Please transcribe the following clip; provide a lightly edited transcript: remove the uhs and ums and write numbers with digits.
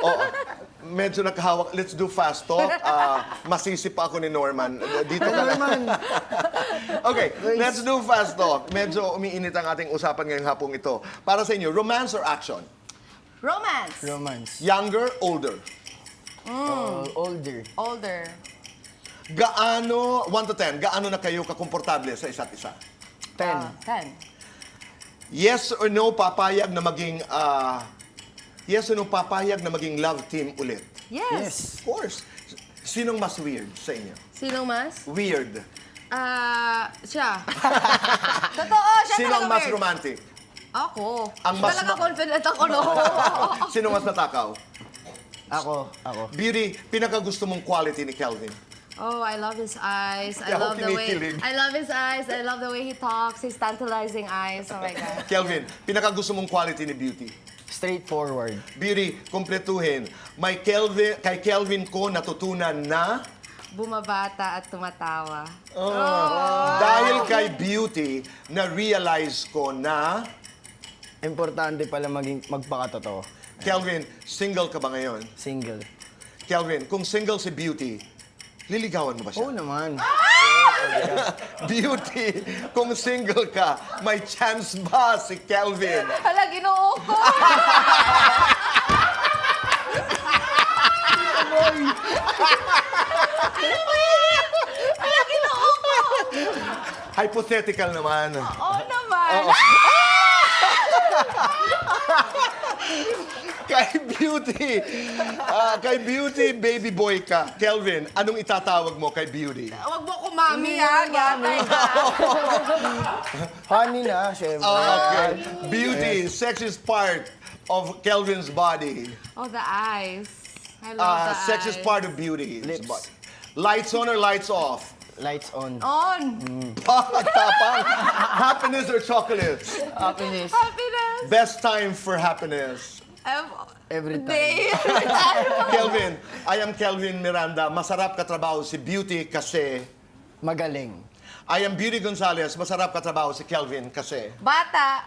Oo. Medyo nakahawak. Let's do fast talk. Masisip pa ako ni Norman. Dito ka lang. Okay, let's do fast talk. Medyo umiinit ang ating usapan ngayong hapong ito. Para sa inyo, romance or action? Romance. Romance. Younger, older? Older. Older. Gaano, 1 to 10, gaano na kayo kakomportable sa isa't isa? 10. 10. Yes or no, papayag na maging, yes or no, papayag na maging love team ulit? Yes. Of course. Sinong mas weird sa inyo? Sinong mas? Weird. Siya. Totoo, siya Sinong talaga mas weird. romantic? Ako. Ang mas Talaga confident ako, no? Sinong mas natakaw? Ako. Beauty, pinakagusto mong quality ni Kelvin? Oh, I love his eyes. I Kaya ako love the way. kinikilig. I love his eyes. I love the way he talks. His tantalizing eyes. Oh my God. Kelvin, pinakagusto mong quality ni Beauty? Straightforward. Beauty, kumpletuhin. Kay Kelvin ko natutunan na Bumabata at tumatawa. dahil kay Beauty, na-realize ko na Importante pala magpakatotoo. Kelvin, single ka ba ngayon? Single. Kelvin, kung single si Beauty, liligawan mo ba Oo siya? naman. Beauty, kung single ka, may chance ba si Kelvin? Hala, ginoo ko! Hala, ginoo ko! Hypothetical naman. Oo naman. Kay Beauty, baby boy ka. Kelvin, anong itatawag mo kay Beauty? Huwag mo ko mami, ha? Gatay ka. Honey na, syempre. Okay. Beauty, sex is part of Kelvin's body. Oh, the eyes. I love the Sex eyes. is part of beauty. Lips. Lights on or lights off? Lights on. On. Tapang. Happiness or chocolates? Happiness. Happiness. Best time for happiness. Every time. Day. Kelvin, I am Kelvin Miranda. Masarap katrabaho si Beauty kasi... Magaling. I am Beauty Gonzalez. Masarap katrabaho si Kelvin kasi... Bata.